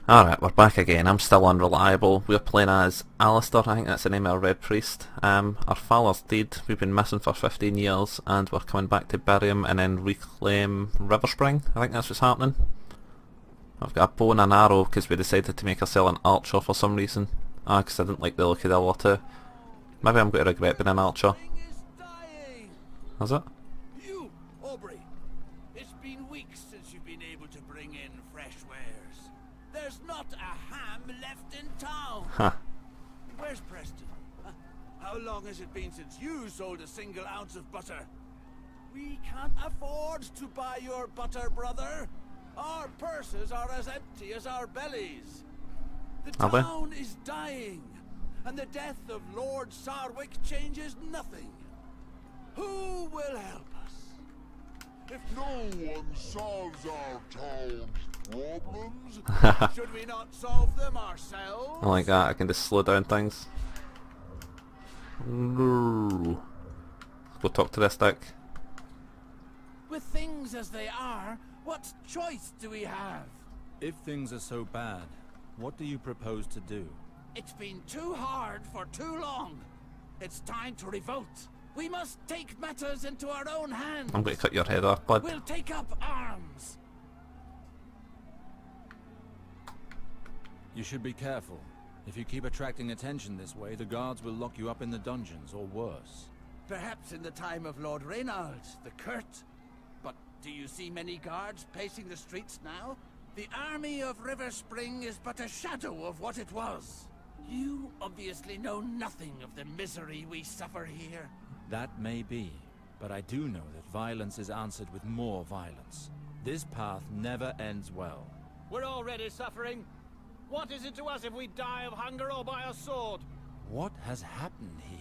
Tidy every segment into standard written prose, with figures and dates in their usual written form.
Alright, we're back again. I'm still unreliable. We're playing as Alister, I think that's the name of our Red Priest. Our father's dead, we've been missing for 15 years, and we're coming back to bury him and then reclaim Riverspring. I think that's what's happening. I've got a bow and an arrow because we decided to make ourselves an archer for some reason. Because I didn't like the look of the other two. Maybe I'm going to regret being an archer. Is it? You, Aubrey. It's been weeks since you've been able to bring in fresh wares. There's not a ham left in town. Huh. Where's Preston? How long has it been since you sold a single ounce of butter? We can't afford to buy your butter, brother. Our purses are as empty as our bellies. The town is dying, and the death of Lord Sarwyck changes nothing. Who will help us? If no one solves our town's problems, should we not solve them ourselves? I like that, I can just slow down things. Ooh. Let's go talk to this dick. With things as they are, what choice do we have? If things are so bad, what do you propose to do? It's been too hard for too long. It's time to revolt. We must take matters into our own hands. I'm going to cut your head off, bud. We'll take up arms. You should be careful. If you keep attracting attention this way, the guards will lock you up in the dungeons, or worse. Perhaps in the time of Lord Reynald, the Curt. But do you see many guards pacing the streets now? The army of Riverspring is but a shadow of what it was. You obviously know nothing of the misery we suffer here. That may be, but I do know that violence is answered with more violence. This path never ends well. We're already suffering. What is it to us if we die of hunger or by a sword? What has happened here?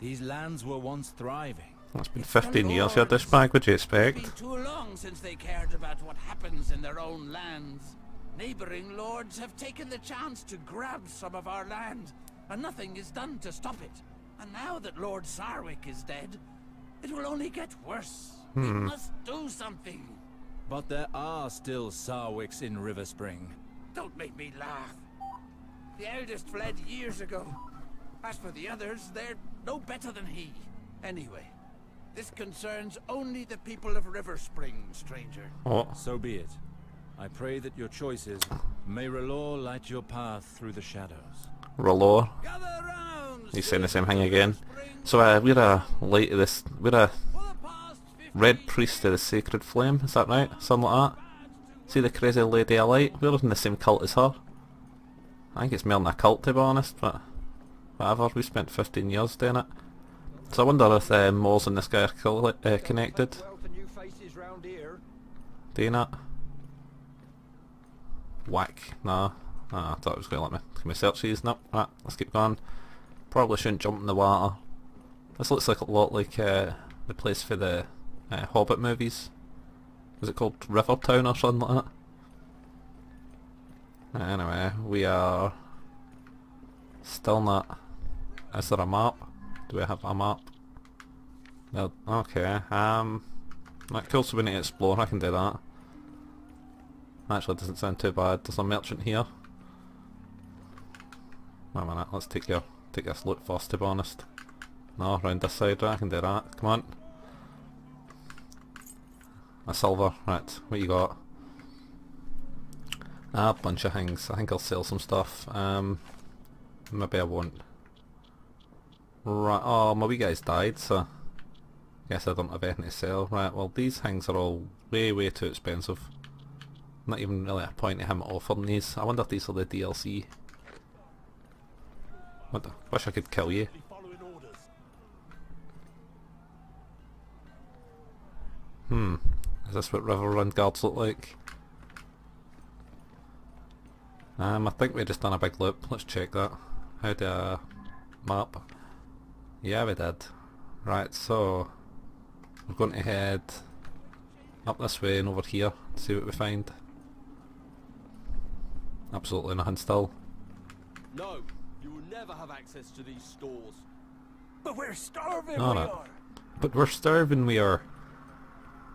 These lands were once thriving. It's been 15 years here, this bag, would you expect? It's been too long since they cared about what happens in their own lands. Neighboring lords have taken the chance to grab some of our land, and nothing is done to stop it. And now that Lord Sarwyck is dead, it will only get worse. We must do something. But there are still Sarwicks in Riverspring. Don't make me laugh. The eldest fled years ago. As for the others, they're no better than he. Anyway, this concerns only the people of Riverspring, stranger. Oh. So be it. I pray that your choices may Relor light your path through the shadows. Relor. Gather round. He's saying the same thing again. So we're a light of this. We're a Red Priest of the Sacred Flame. Is that right? Something like that. See the crazy Lady of Light? We're in the same cult as her. I think it's more than a cult, to be honest, but whatever. We spent 15 years doing it. So I wonder if Moors and this guy are connected. Do you not? Whack. Nah. I thought it was going to let me. Can we search these? Nope. Right, let's keep going. Probably shouldn't jump in the water. This looks like a lot like the place for the Hobbit movies. Was it called Rivertown or something like that? Anyway, we are still not... Is there a map? Do we have a map? No. Okay, right, cool, so we need to explore, I can do that. Actually, it doesn't sound too bad. There's a merchant here. Wait a minute, let's take this loot first, to be honest. No, round this side, right, I can do that. Come on. A silver, right, what you got? A bunch of things. I think I'll sell some stuff. Maybe I won't. Right, oh, my wee guy's died, so guess I don't have anything to sell. Right, well these things are all way too expensive. Not even really a point to him offering these. I wonder if these are the DLC. Wish I could kill you. Is this what Riverrun guards look like? I think we just done a big loop. Let's check that. How do I map? Yeah, we did. Right, so we're going to head up this way and over here, see what we find. Absolutely nothing still. No, You will never have access to these stores. But we're starving, No, we no. are. But we're starving, we are.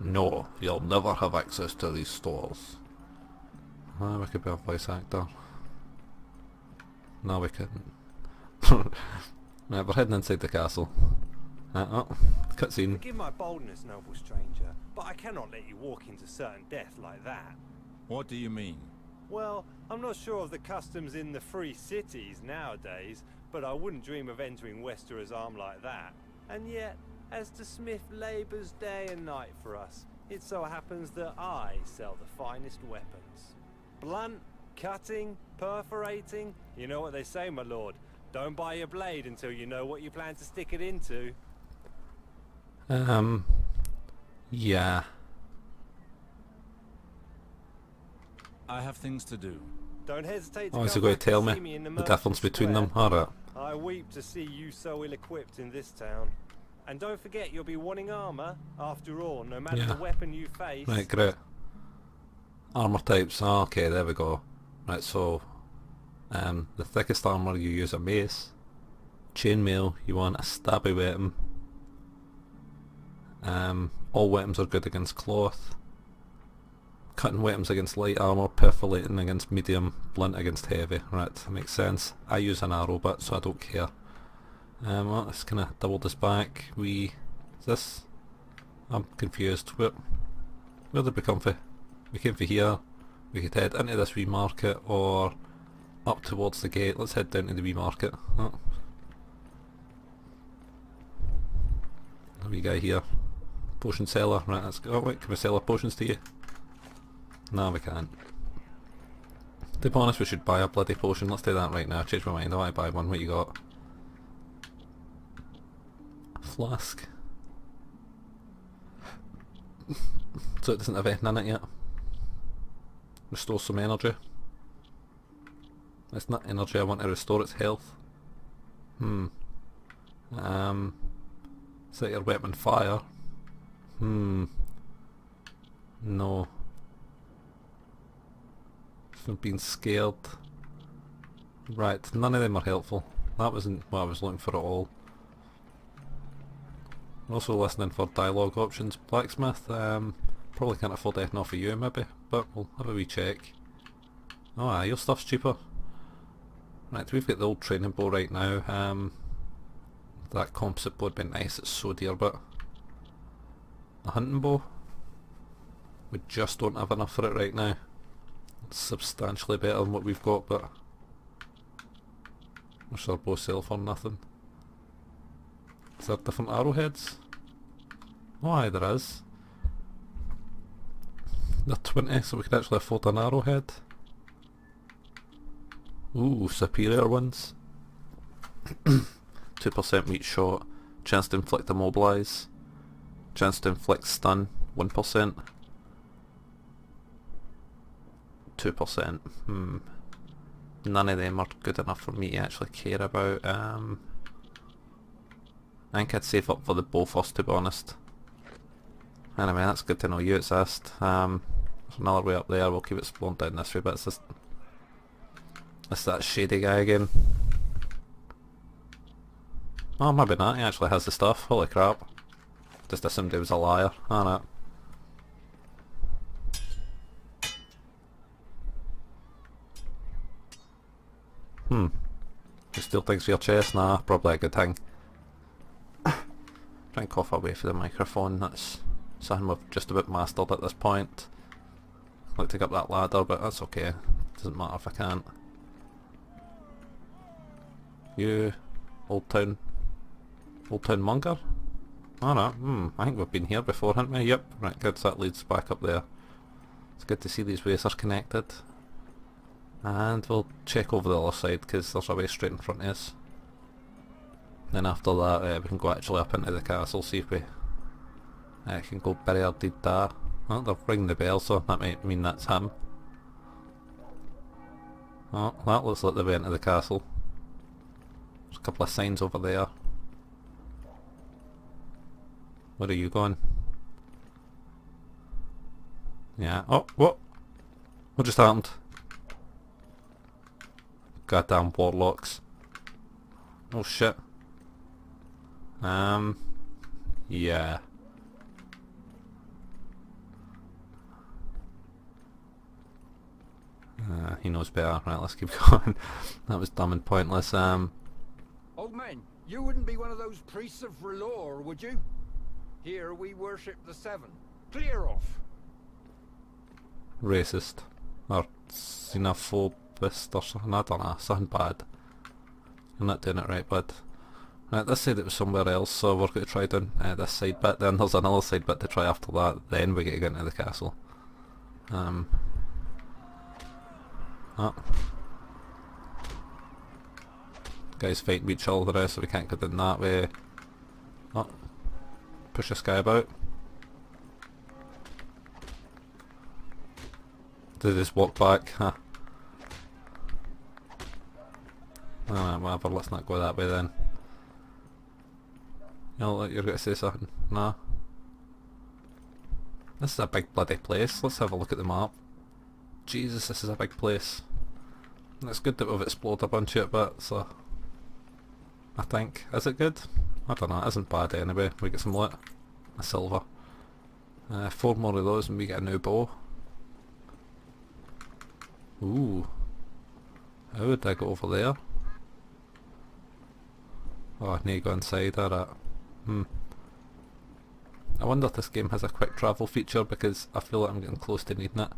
No, you'll never have access to these stores. Ah, we could be a voice actor. No, we couldn't. Right, we're heading inside the castle. Oh, cutscene. Forgive my boldness, noble stranger, but I cannot let you walk into certain death like that. What do you mean? Well, I'm not sure of the customs in the free cities nowadays, but I wouldn't dream of entering Westerer's arm like that. And yet, as the smith labours day and night for us, it so happens that I sell the finest weapons. Blunt, cutting, perforating, you know what they say, my lord. Don't buy your blade until you know what you plan to stick it into. Yeah. I have things to do. Don't hesitate to Oh, is he come going back to tell and see me in the difference merchant between them? square. Alright. I weep to see you so ill-equipped in this town. And don't forget you'll be wanting armour, after all, no matter Yeah. the weapon you face. Right, great. Armour types. Oh, okay, there we go. Right, so the thickest armour you use a mace. Chainmail, you want a stabby weapon. All weapons are good against cloth. Cutting weapons against light armour, perforating against medium, blunt against heavy. Right, that makes sense. I use an arrow bit, so I don't care. Well, let's kind of double this back. Is this? I'm confused. Where did we come from? We came from here. We could head into this wee market or up towards the gate. Let's head down to the wee market. Oh. A wee guy here. Potion seller. Right, let's go. Oh wait, can we sell our potions to you? No, we can't. To be honest, we should buy a bloody potion. Let's do that right now. Change my mind. I want to buy one. What you got? Flask. So it doesn't have anything in it yet. Restore some energy. It's not energy, I want to restore its health. Set your weapon fire. No. From being scared. Right, none of them are helpful. That wasn't what I was looking for at all. Also listening for dialogue options. Blacksmith, probably can't afford anything off of you maybe, but we'll have a wee check. Oh aye, your stuff's cheaper. Right, we've got the old training bow right now. That composite bow would be nice, it's so dear, but the hunting bow, we just don't have enough for it right now. It's substantially better than what we've got, but what's our bow sell for? Nothing. Is there different arrowheads? Oh aye, there is. They're 20, so we can actually afford an arrowhead. Ooh, superior ones. 2% meat shot. Chance to inflict immobilize. Chance to inflict stun. 1%. 2%. None of them are good enough for me to actually care about. I think I'd save up for the bow first, to be honest. Anyway, that's good to know you exist. There's another way up there, we'll keep exploring down this way, but it's that shady guy again. Oh, maybe not, he actually has the stuff, holy crap. Just assumed he was a liar, I know. You steal things for your chest? Nah, probably a good thing. Try and cough away for the microphone, that's something we've just about mastered at this point. I'd like to get up that ladder, but that's okay. Doesn't matter if I can't. You, Old Town Monger? Oh no, I think we've been here before, haven't we? Yep, right, good, so that leads back up there. It's good to see these ways are connected. And we'll check over the other side, because there's a way straight in front of us. Then after that, we can go actually up into the castle, see if we can go bury our dead dad. Oh, they're ringing the bell, so that might mean that's him. Oh, that looks like the way into the castle. There's a couple of signs over there. Where are you going? Yeah, oh, what? What just happened? Goddamn warlocks. Oh shit. Yeah. He knows better. Right, let's keep going. That was dumb and pointless. Old man, you wouldn't be one of those priests of R'hllor, would you? Here we worship the Seven. Clear off. Racist. Or xenophobist or something. I don't know. Something bad. You're not doing it right, bud. Right, this said it was somewhere else, so we're going to try down this side bit. Then there's another side bit to try after that. Then we get to go into the castle. Oh. Guys fighting each other, so we can't go down that way. Oh. Push this guy about. Did they just walk back? Huh. Alright, whatever, let's not go that way then. You're going to say something? No? This is a big bloody place. Let's have a look at the map. Jesus, this is a big place. And it's good that we've explored a bunch of it, but so I think. Is it good? I don't know, it isn't bad anyway. We get some loot. A silver. 4 more of those and we get a new bow. Ooh. How would I go over there? Oh, I need to go inside, alright. I wonder if this game has a quick travel feature because I feel like I'm getting close to needing it.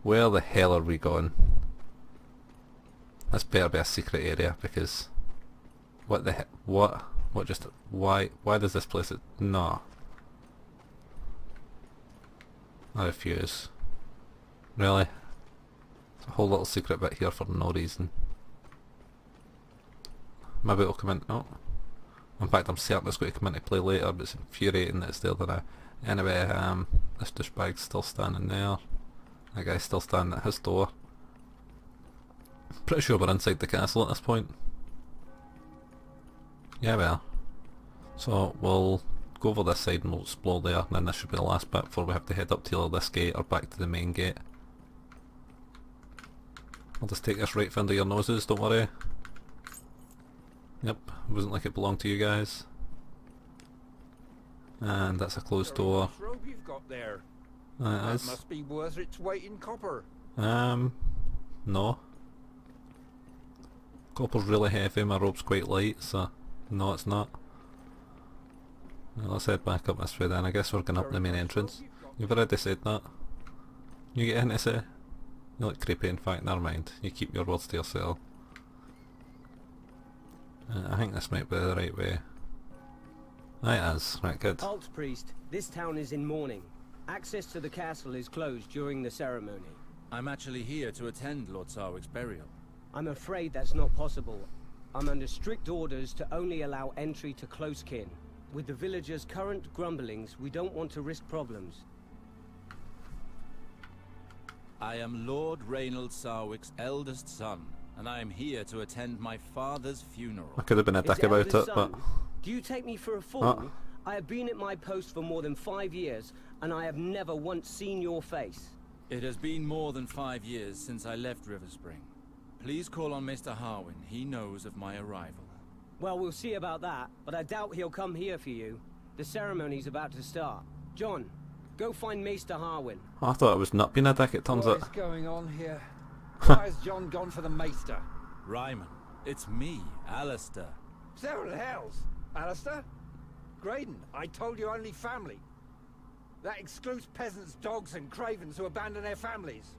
Where the hell are we going? This better be a secret area because what the heck? What just? Why does this place? No. I refuse. Really? It's a whole little secret bit here for no reason. Maybe it'll come in. Oh. In fact, I'm certain it's going to come into play later, but it's infuriating that it's there now. Anyway, this douchebag's still standing there. That guy's still standing at his door. Pretty sure we're inside the castle at this point. Yeah, we are. So we'll go over this side and we'll explore there, and then this should be the last bit before we have to head up to either this gate or back to the main gate. I'll just take this right under your noses, don't worry. Yep, it wasn't like it belonged to you guys. And that's a closed door. Robe you've got there. That That must be worth its weight in copper. No. Copper's really heavy, my robe's quite light, so no it's not. Well, let's head back up this way then. I guess we're going up the main entrance. You've already said that. You get in to say? You look creepy, in fact, never mind. You keep your words to yourself. I think this might be the right way. It is. Right, good. Alt priest, this town is in mourning. Access to the castle is closed during the ceremony. I'm actually here to attend Lord Sarwyck's burial. I'm afraid that's not possible. I'm under strict orders to only allow entry to close kin. With the villagers' current grumblings, we don't want to risk problems. I am Lord Reynald Sarwyck's eldest son, and I am here to attend my father's funeral. I could have been a dick about it, but... Do you take me for a fool? Oh. I have been at my post for more than 5 years, and I have never once seen your face. It has been more than 5 years since I left Riverspring. Please call on Mr. Harwin. He knows of my arrival. Well, we'll see about that, but I doubt he'll come here for you. The ceremony's about to start. John, go find Maester Harwin. I thought it was not being a dick, it turns out. What is going on here? Why has John gone for the Maester? Ryman, it's me, Alister. Several hells. Alister? Graydon, I told you only family. That excludes peasants, dogs and cravens who abandon their families.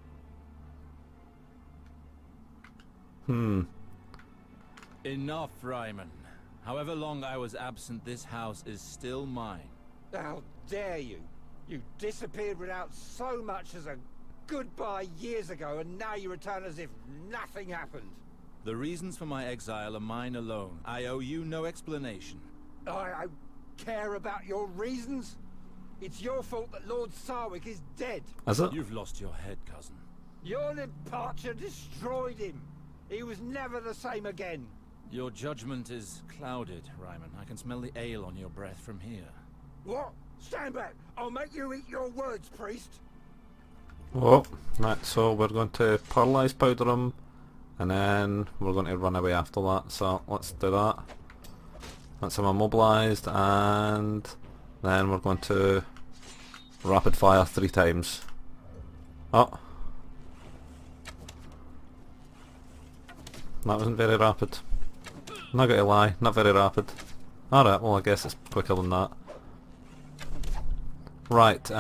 Enough, Ryman. However long I was absent, this house is still mine. How dare you? You disappeared without so much as a goodbye years ago, and now you return as if nothing happened. The reasons for my exile are mine alone. I owe you no explanation. I care about your reasons? It's your fault that Lord Sarwyck is dead. Is it? You've lost your head, cousin. Your departure destroyed him. He was never the same again. Your judgment is clouded, Ryman. I can smell the ale on your breath from here. What? Stand back. I'll make you eat your words, priest. Oh, right, so we're going to paralyse powder him, and then we're going to run away after that, so let's do that. That's him immobilised, and then we're going to rapid fire 3 times. Oh, that wasn't very rapid. Not gonna lie, not very rapid. Alright, well I guess it's quicker than that. Right, do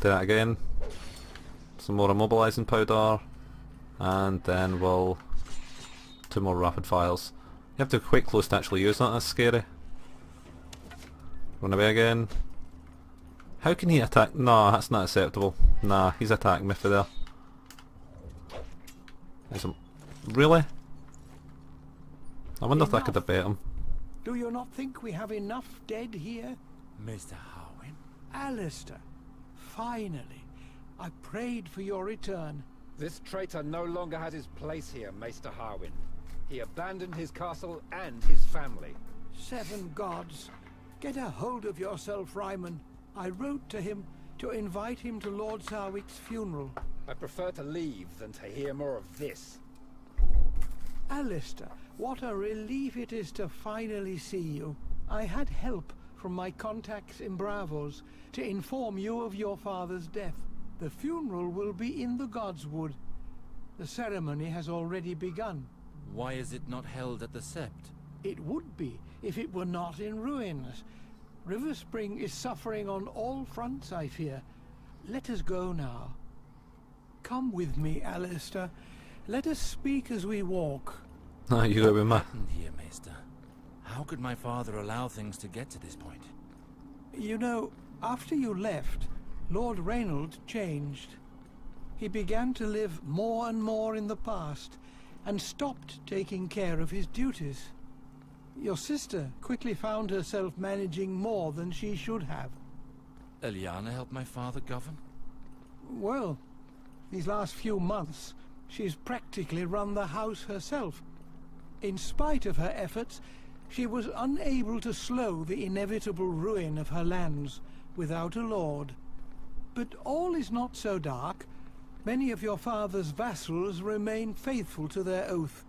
that again. Some more immobilising powder, and then we'll 2 more rapid fires. You have to be quite close to actually use that, that's scary. Run away again. How can he attack? No, that's not acceptable. Nah, he's attacking me for there. Really? I wonder if I could have bet him. Do you not think we have enough dead here? Mr. Harwin? Alister, finally. I prayed for your return. This traitor no longer has his place here, Maester Harwin. He abandoned his castle and his family. 7 gods. Get a hold of yourself, Ryman. I wrote to him to invite him to Lord Sarwyck's funeral. I prefer to leave than to hear more of this. Alister, what a relief it is to finally see you. I had help from my contacts in Bravos to inform you of your father's death. The funeral will be in the Godswood. The ceremony has already begun. Why is it not held at the Sept? It would be if it were not in ruins. River Spring is suffering on all fronts, I fear. Let us go now. Come with me, Alister. Let us speak as we walk. Ah, you got me, What happened here, Maester? How could my father allow things to get to this point? You know, after you left, Lord Reynold changed. He began to live more and more in the past, and stopped taking care of his duties. Your sister quickly found herself managing more than she should have. Eliana helped my father govern? Well, these last few months, she's practically run the house herself. In spite of her efforts, she was unable to slow the inevitable ruin of her lands without a lord. But all is not so dark. Many of your father's vassals remain faithful to their oath.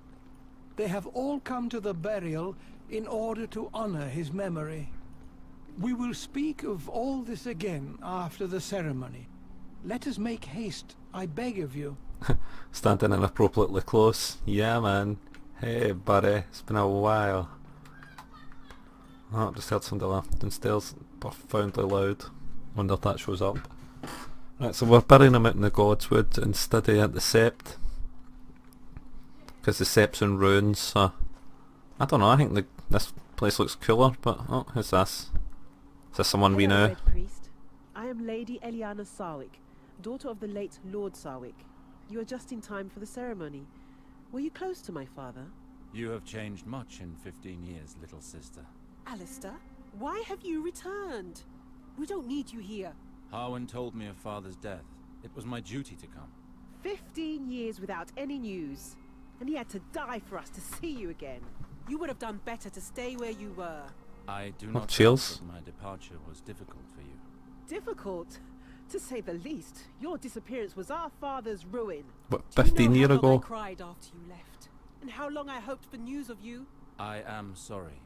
They have all come to the burial in order to honor his memory. We will speak of all this again after the ceremony. Let us make haste, I beg of you. Standing inappropriately close. Yeah, man. Hey, buddy. It's been a while. Oh, just heard somebody laughing downstairs. Profoundly loud. Wonder if that shows up. Right, so we're burying him out in the Godswood instead of at the Sept. Because the Sept's in ruins, so... I don't know, I think this place looks cooler, but... Oh, who's this? Is this someone we know? Red Priest. I am Lady Alister Sarwyck, daughter of the late Lord Sarwyck. You are just in time for the ceremony. Were you close to my father? You have changed much in 15 years, little sister. Alister, why have you returned? We don't need you here. Harwin told me of father's death. It was my duty to come. 15 years without any news. And he had to die for us to see you again. You would have done better to stay where you were. I do not chills. doubt that my departure was difficult for you. Difficult? To say the least. Your disappearance was our father's ruin. What, Do you know 15 years how long ago? I cried after you left? And how long I hoped for news of you? I am sorry.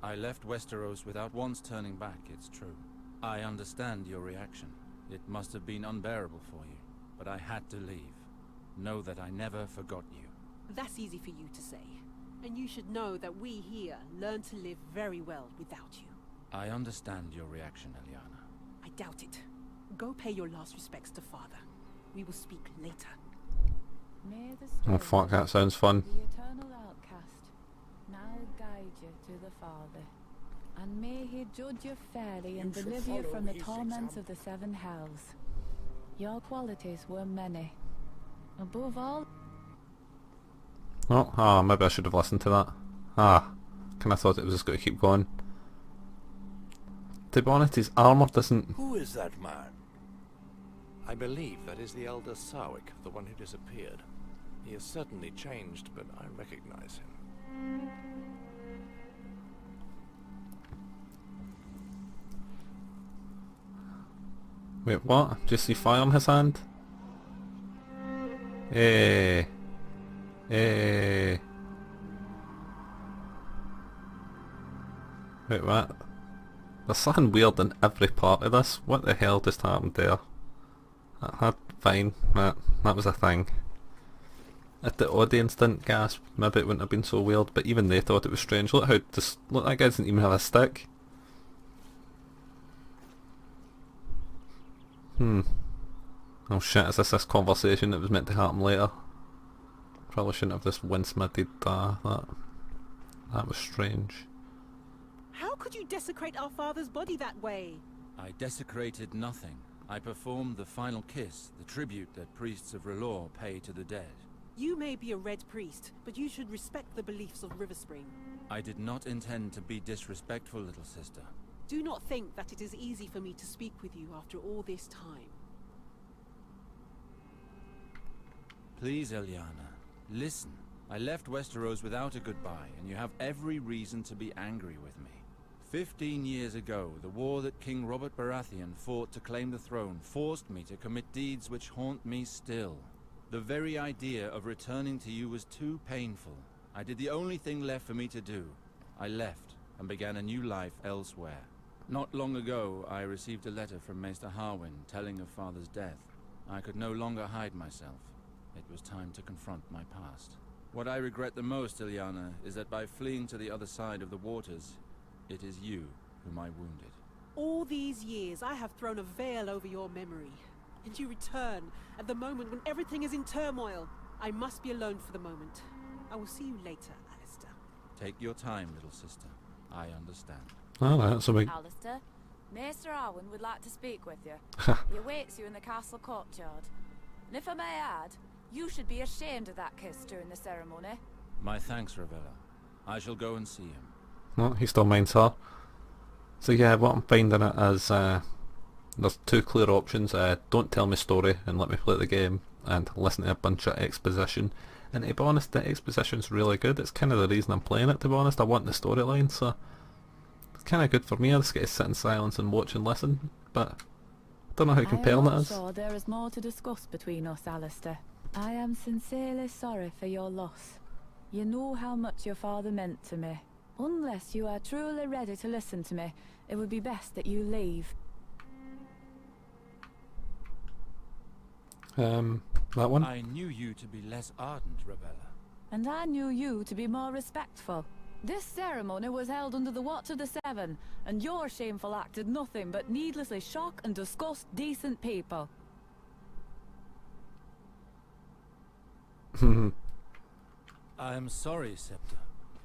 I left Westeros without once turning back, it's true. I understand your reaction. It must have been unbearable for you. But I had to leave. Know that I never forgot you. That's easy for you to say. And you should know that we here learn to live very well without you. I understand your reaction, Eliana. I doubt it. Go pay your last respects to father. We will speak later. May the Oh fuck, that sounds fun. the eternal outcast now guide you to the Father, and may he judge you fairly and deliver you from the torments of the 7 hells. Your qualities were many. Above all... Oh, maybe I should have listened to that. Kinda thought it was just going to keep going. To be honest, his armour doesn't... Who is that man? I believe that is the elder Sarwyck, the one who disappeared. He has certainly changed, but I recognize him. Wait, what? Do you see fire on his hand? Hey. Hey. Wait, what? There's something weird in every part of this. What the hell just happened there? Fine. That was a thing. If the audience didn't gasp, maybe it wouldn't have been so weird, but even they thought it was strange. Look how look, that guy doesn't even have a stick. Oh shit, is this conversation that was meant to happen later? Probably shouldn't have just wince-mided that was strange. How could you desecrate our father's body that way? I desecrated nothing. I performed the final kiss, the tribute that priests of Relor pay to the dead. You may be a red priest, but you should respect the beliefs of Riverspring. I did not intend to be disrespectful, little sister. Do not think that it is easy for me to speak with you after all this time. Please, Eliana, listen. I left Westeros without a goodbye, and you have every reason to be angry with me. 15 years ago, the war that King Robert Baratheon fought to claim the throne forced me to commit deeds which haunt me still. The very idea of returning to you was too painful. I did the only thing left for me to do. I left and began a new life elsewhere. Not long ago, I received a letter from Maester Harwin telling of Father's death. I could no longer hide myself. It was time to confront my past. What I regret the most, Ilyana, is that by fleeing to the other side of the waters, it is you whom I wounded. All these years, I have thrown a veil over your memory. And you return at the moment when everything is in turmoil. I must be alone for the moment. I will see you later, Alister. Take your time, little sister. I understand. Alright, that's a big... Alister, Maester Arwen would like to speak with you. He awaits you in the castle courtyard. And if I may add, you should be ashamed of that kiss during the ceremony. My thanks, Ravella. I shall go and see him. No, he still minds her. So yeah, what I'm finding it is, there's two clear options. Don't tell me story and let me play the game, and listen to a bunch of exposition. And to be honest, the exposition's really good. It's kind of the reason I'm playing it, to be honest. I want the storyline, so it's kind of good for me. I just get to sit in silence and watch and listen, but I don't know how compelling it is. I am sure there is more to discuss between us, Alister. I am sincerely sorry for your loss. You know how much your father meant to me. Unless you are truly ready to listen to me, it would be best that you leave. That one? I knew you to be less ardent, Ravella. And I knew you to be more respectful. This ceremony was held under the Watch of the Seven, and your shameful act did nothing but needlessly shock and disgust decent people. I am sorry, Scepter.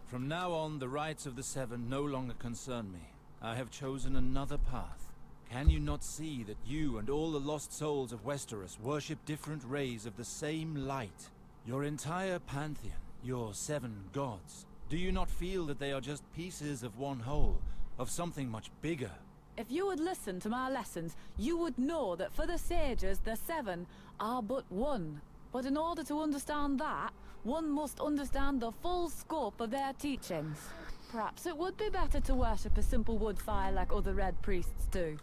From now on, the rights of the Seven no longer concern me. I have chosen another path. Can you not see that you and all the lost souls of Westeros worship different rays of the same light? Your entire pantheon, your 7 gods. Do you not feel that they are just pieces of one whole, of something much bigger? If you would listen to my lessons, you would know that for the sages, the 7 are but one. But in order to understand that, one must understand the full scope of their teachings. Perhaps it would be better to worship a simple wood fire like other red priests do.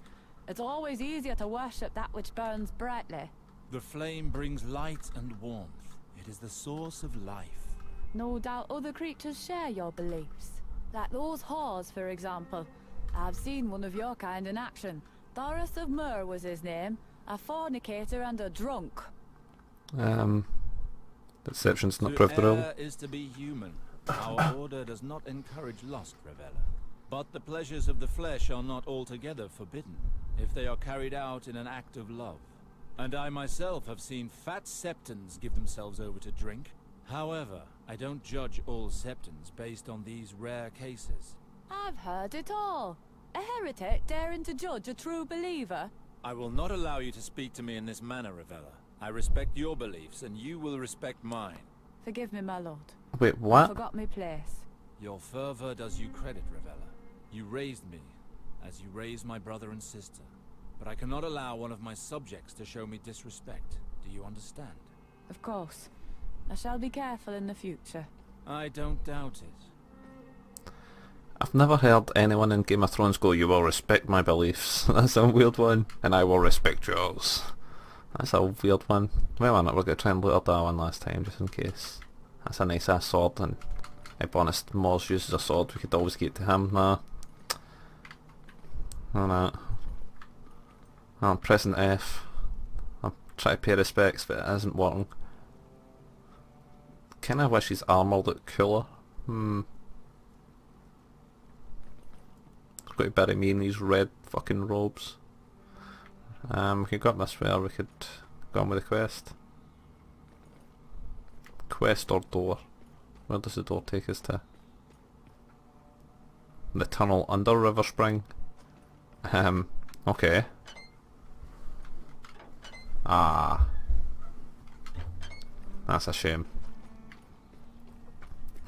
It's always easier to worship that which burns brightly. The flame brings light and warmth. It is the source of life. No doubt other creatures share your beliefs. Like those whores, for example. I've seen one of your kind in action. Thoros of Myr was his name. A fornicator and a drunk. Deception's not proved the rule. Is to be human. Our order does not encourage lust, Ravella. But the pleasures of the flesh are not altogether forbidden, if they are carried out in an act of love. And I myself have seen fat septons give themselves over to drink. However, I don't judge all septons based on these rare cases. I've heard it all. A heretic daring to judge a true believer? I will not allow you to speak to me in this manner, Ravella. I respect your beliefs, and you will respect mine. Forgive me, my lord. Wait, what? I forgot my place. Your fervor does you credit, Ravella. You raised me, as you raised my brother and sister. But I cannot allow one of my subjects to show me disrespect. Do you understand? Of course. I shall be careful in the future. I don't doubt it. I've never heard anyone in Game of Thrones go, "You will respect my beliefs." That's a weird one. And I will respect yours. That's a weird one. Well, I'm not going to try and loot up that one last time, just in case. That's a nice ass sword, and if honest, Mors uses a sword, we could always get to him. Nah. No. I'm pressing F. I'm trying to pay respects, but it isn't working. Kinda wish his armour looked cooler. Got to bury me in these red fucking robes. We could go up this way, or we could go on with the quest. Quest or door? Where does the door take us to? The tunnel under River Spring. Okay. Ah. That's a shame.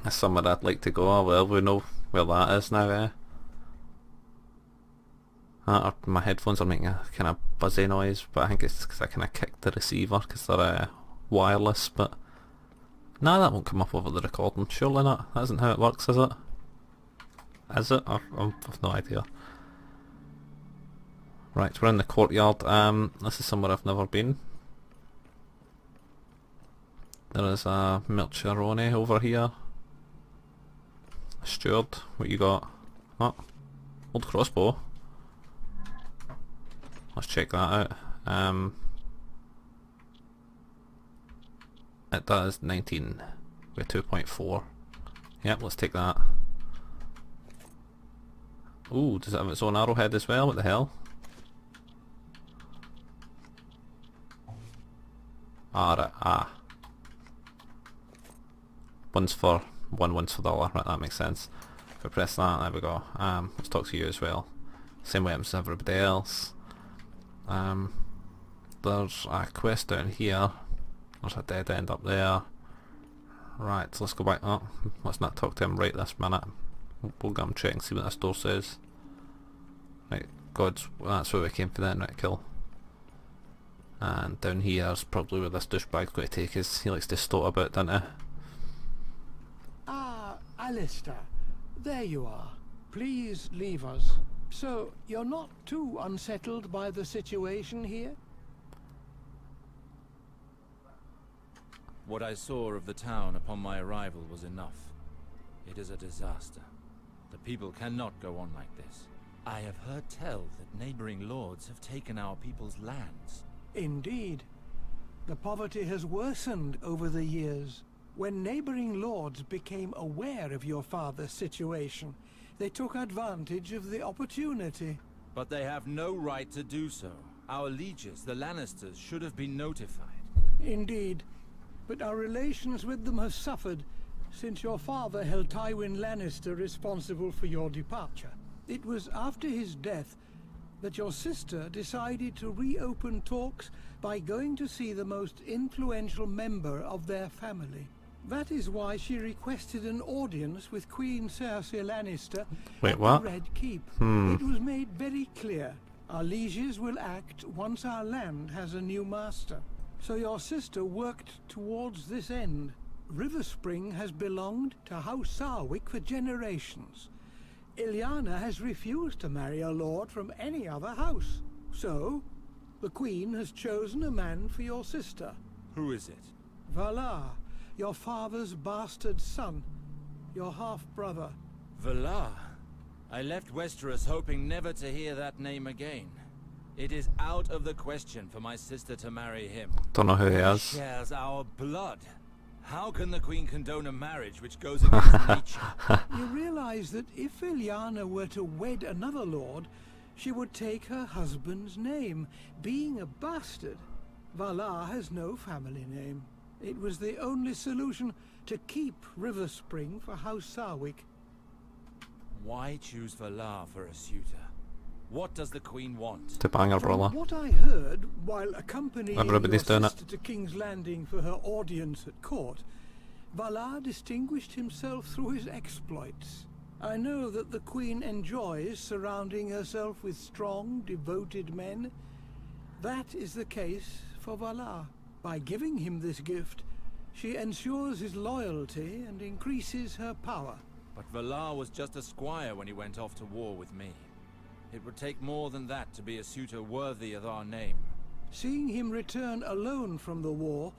That's somewhere I'd like to go. Well, we know where that is now, eh? My headphones are making a kind of buzzy noise, but I think it's because I kind of kicked the receiver because they're wireless, but... Nah, that won't come up over the recording. Surely not. That isn't how it works, is it? Is it? I've no idea. Right, we're in the courtyard. This is somewhere I've never been. There is a Milcherone over here. Steward, what you got? Oh, old crossbow. Let's check that out. It does 19 with 2.4. Yep, let's take that. Ooh, does it have its own arrowhead as well? What the hell? One's for one, one's for the other. Right, that makes sense. If I press that, there we go. Let's talk to you as well. Same way as everybody else. There's a quest down here. There's a dead end up there. Right, so let's go back. Oh, let's not talk to him right this minute. We'll go and check and see what this door says. Right, gods, that's where we came for then, right, kill. And down here's probably where this douchebag's going to take us. He likes to stoat about, doesn't he? Ah, Alister, there you are. Please leave us. So, you're not too unsettled by the situation here? What I saw of the town upon my arrival was enough. It is a disaster. The people cannot go on like this. I have heard tell that neighboring lords have taken our people's lands. Indeed. The poverty has worsened over the years. When neighboring lords became aware of your father's situation, they took advantage of the opportunity. But they have no right to do so. Our lieges, the Lannisters, should have been notified. Indeed. But our relations with them have suffered since your father held Tywin Lannister responsible for your departure. It was after his death that your sister decided to reopen talks by going to see the most influential member of their family. That is why she requested an audience with Queen Cersei Lannister at the Red Keep. It was made very clear our lieges will act once our land has a new master. So your sister worked towards this end. River Spring has belonged to House Sarwyck for generations. Ilyana has refused to marry a lord from any other house. So, the Queen has chosen a man for your sister. Who is it? Valar, your father's bastard son, your half-brother. Valar? I left Westeros hoping never to hear that name again. It is out of the question for my sister to marry him. Don't know who he is. He shares our blood. How can the Queen condone a marriage which goes against nature? You realize that if Ilyana were to wed another lord, she would take her husband's name. Being a bastard, Valar has no family name. It was the only solution to keep River Spring for House Sarwyck. Why choose Valar for a suitor? What does the Queen want? To bang her brother. From what I heard, while accompanying Everybody's your doing sister to King's Landing for her audience at court, Valar distinguished himself through his exploits. I know that the Queen enjoys surrounding herself with strong, devoted men. That is the case for Valar. By giving him this gift, she ensures his loyalty and increases her power. But Valar was just a squire when he went off to war with me. It would take more than that to be a suitor worthy of our name. Seeing him return alone from the war,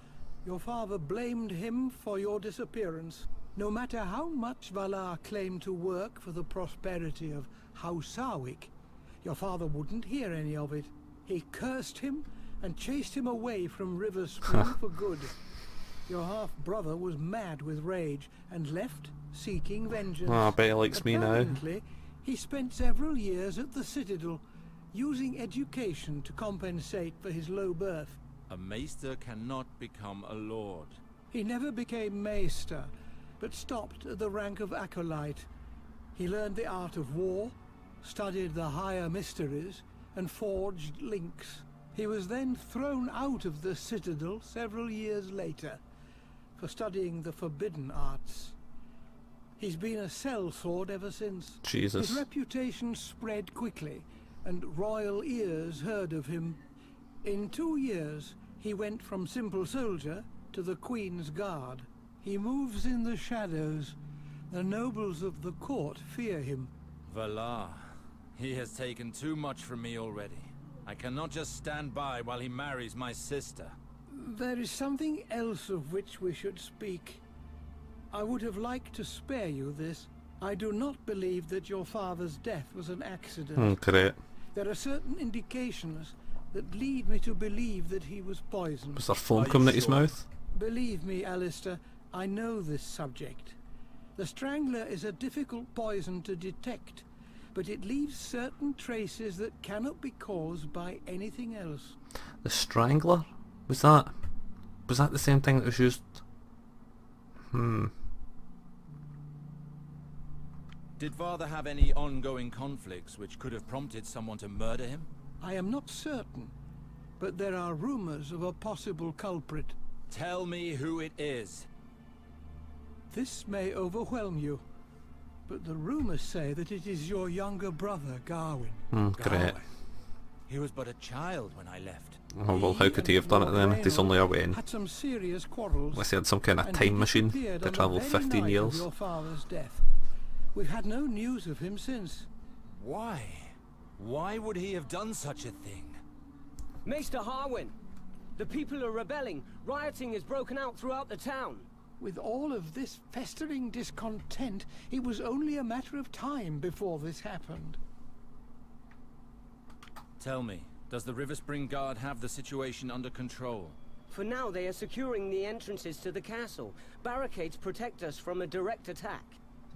your father blamed him for your disappearance. No matter how much Valar claimed to work for the prosperity of House Sarwyck, your father wouldn't hear any of it. He cursed him and chased him away from River Spoon for good. Your half-brother was mad with rage and left seeking vengeance. Oh, I bet he likes me now. Apparently, he spent several years at the Citadel, using education to compensate for his low birth. A maester cannot become a lord. He never became maester, but stopped at the rank of acolyte. He learned the art of war, studied the higher mysteries, and forged links. He was then thrown out of the Citadel several years later for studying the forbidden arts. He's been a sellsword ever since. Jesus. His reputation spread quickly, and royal ears heard of him. In 2 years, he went from simple soldier to the Queen's Guard. He moves in the shadows. The nobles of the court fear him. Valar. He has taken too much from me already. I cannot just stand by while he marries my sister. There is something else of which we should speak. I would have liked to spare you this. I do not believe that your father's death was an accident. Great. There are certain indications that lead me to believe that he was poisoned. Was there foam coming out his mouth? Believe me, Alister, I know this subject. The Strangler is a difficult poison to detect, but it leaves certain traces that cannot be caused by anything else. The Strangler? Was that the same thing that was used? Did father have any ongoing conflicts which could have prompted someone to murder him? I am not certain, but there are rumors of a possible culprit. Tell me who it is. This may overwhelm you, but the rumors say that it is your younger brother, Garwin. Great. He was but a child when I left. Oh, well, how could he have done it then if he's only a Wayne? Had some serious quarrels. Unless he had some kind of time machine to travel 15 years. Your father's death. We've had no news of him since. Why? Why would he have done such a thing? Maester Harwin, the people are rebelling. Rioting has broken out throughout the town. With all of this festering discontent, it was only a matter of time before this happened. Tell me, does the River Spring Guard have the situation under control? For now, they are securing the entrances to the castle. Barricades protect us from a direct attack.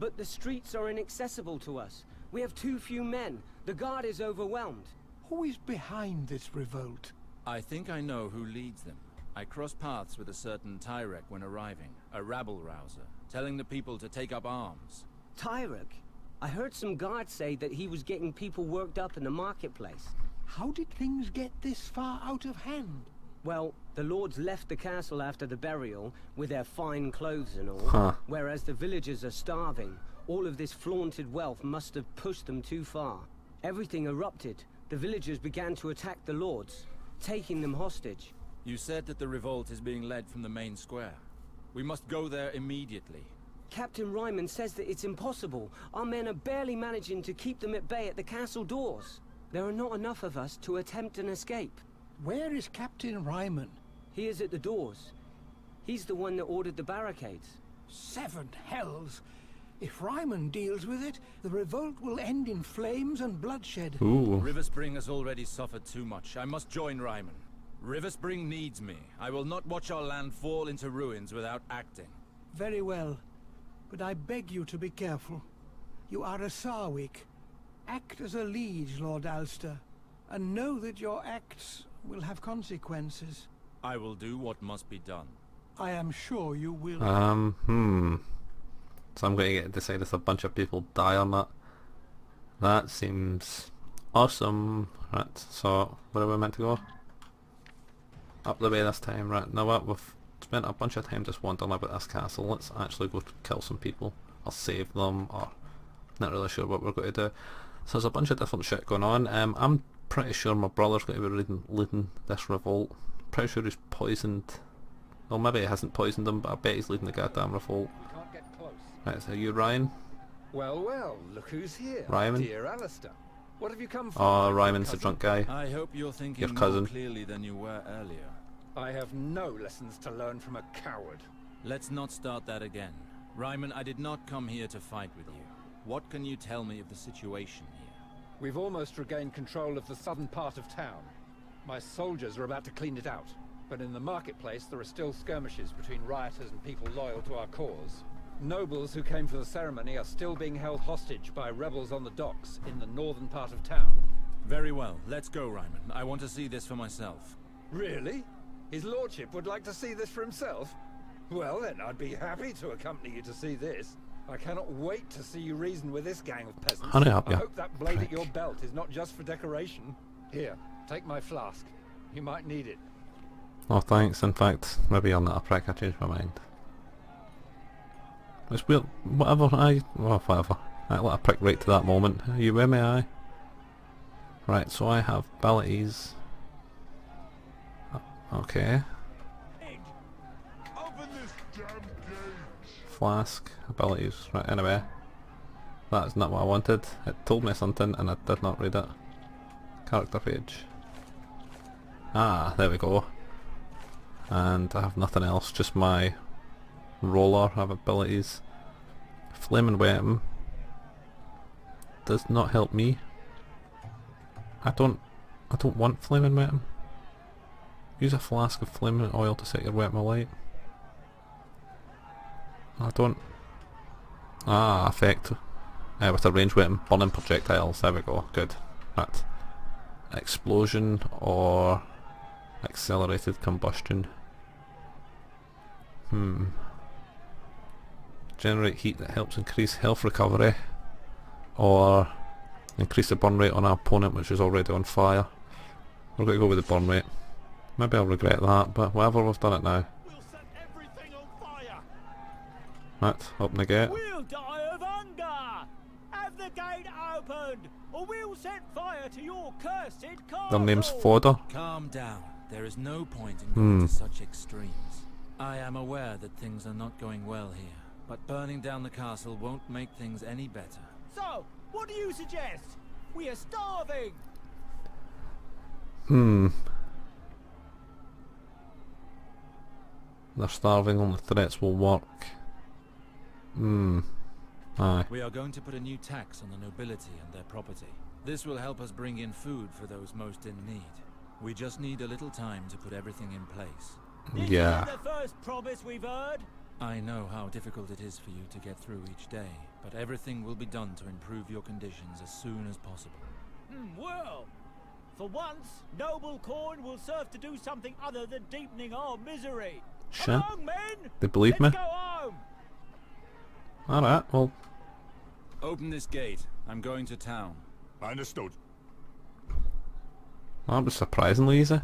But the streets are inaccessible to us. We have too few men. The guard is overwhelmed. Who is behind this revolt? I think I know who leads them. I crossed paths with a certain Tyrek when arriving, a rabble-rouser, telling the people to take up arms. Tyrek? I heard some guards say that he was getting people worked up in the marketplace. How did things get this far out of hand? Well, the lords left the castle after the burial, with their fine clothes and all, whereas the villagers are starving. All of this flaunted wealth must have pushed them too far. Everything erupted. The villagers began to attack the lords, taking them hostage. You said that the revolt is being led from the main square. We must go there immediately. Captain Ryman says that it's impossible. Our men are barely managing to keep them at bay at the castle doors. There are not enough of us to attempt an escape. Where is Captain Ryman? He is at the doors. He's the one that ordered the barricades. 7 hells! If Ryman deals with it, the revolt will end in flames and bloodshed. River Spring has already suffered too much. I must join Ryman. River Spring needs me. I will not watch our land fall into ruins without acting. Very well. But I beg you to be careful. You are a Sarwyck. Act as a liege, Lord Alister, and know that your acts will have consequences. I will do what must be done. I am sure you will. So I'm going to get to decide if a bunch of people die or not. That seems awesome. Right, so where are we meant to go? Up the way this time. Right, now what? We've spent a bunch of time just wandering about this castle. Let's actually go kill some people, or save them, or not really sure what we're going to do. So there's a bunch of different shit going on. I'm pretty sure my brother's going to be leading this revolt. Pretty sure he's poisoned. Well, maybe he hasn't poisoned them, but I bet he's leading the goddamn revolt. Can't get close. Right, so you Ryan? Well, look who's here. Ryman? Dear Alister. What have you come for? Oh, Ryman's the drunk guy. I hope you're thinking Your cousin. more clearly than you were earlier. I have no lessons to learn from a coward. Let's not start that again. Ryman, I did not come here to fight with you. What can you tell me of the situation here? We've almost regained control of the southern part of town. My soldiers are about to clean it out. But in the marketplace, there are still skirmishes between rioters and people loyal to our cause. Nobles who came for the ceremony are still being held hostage by rebels on the docks in the northern part of town. Very well. Let's go, Ryman. I want to see this for myself. Really? His lordship would like to see this for himself? Well then, I'd be happy to accompany you to see this. I cannot wait to see you reason with this gang of peasants. Honey up, I yeah. hope that blade at your belt is not just for decoration. Here, take my flask. You might need it. Oh, thanks. In fact, maybe I'm not a prick. I changed my mind. It's weird. Whatever. Whatever. I let a prick right to that moment. Are you with me? Aye. Right. So I have abilities. Okay. Open this damn gate. Flask abilities. Right. Anyway, that is not what I wanted. It told me something, and I did not read it. Character page. Ah, there we go. And I have nothing else, just my roller. I have abilities. Flaming weapon does not help me. I don't want flaming weapon. Use a flask of flaming oil to set your weapon alight. I don't. Ah, effect. With a ranged weapon, burning projectiles. There we go. Good. Right. Explosion or accelerated combustion. Generate heat that helps increase health recovery, or increase the burn rate on an opponent which is already on fire. We're going to go with the burn rate. Maybe I'll regret that, but whatever, we've done it now. We'll set everything on fire. Right, open the gate. We'll die of hunger. Have the gate opened, or we'll set fire to your cursed castle. Their name's Fodder. Calm down. There is no point in going to such extremes. I am aware that things are not going well here, but burning down the castle won't make things any better. So, what do you suggest? We are starving. They're starving, only threats will work. Aye. We are going to put a new tax on the nobility and their property. This will help us bring in food for those most in need. We just need a little time to put everything in place. Yeah. This is the first promise we've heard. I know how difficult it is for you to get through each day, but everything will be done to improve your conditions as soon as possible. Well, for once, noble coin will serve to do something other than deepening our misery. Shit. Come on, men. They believe me? Let's go home. Alright, well. Open this gate. I'm going to town. Understood. That was surprisingly easy.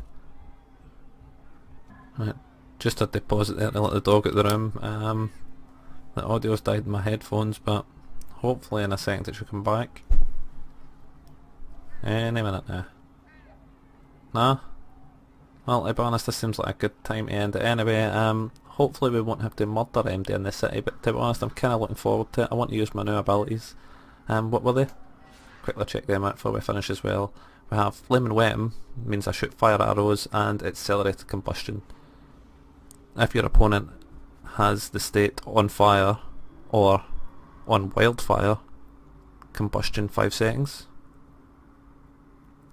Right, just a deposit there to let the dog out the room. The audio's died in my headphones, but hopefully in a second it should come back. Any minute now. Nah? Well, to be honest, this seems like a good time to end it anyway. Hopefully we won't have to murder MD in this city, but to be honest, I'm kind of looking forward to it. I want to use my new abilities. What were they? Quickly check them out before we finish as well. We have Flaming Weapon, means I shoot fire arrows, and accelerated combustion. If your opponent has the state on fire or on wildfire, combustion 5 seconds.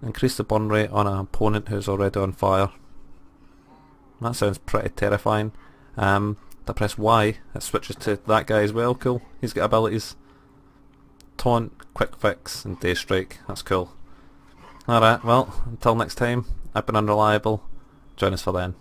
Increase the burn rate on an opponent who's already on fire. That sounds pretty terrifying. To press Y, it switches to that guy as well. Cool. He's got abilities. Taunt, Quick Fix, and Day Strike. That's cool. Alright, well, until next time, I've been Unreliable. Join us for then.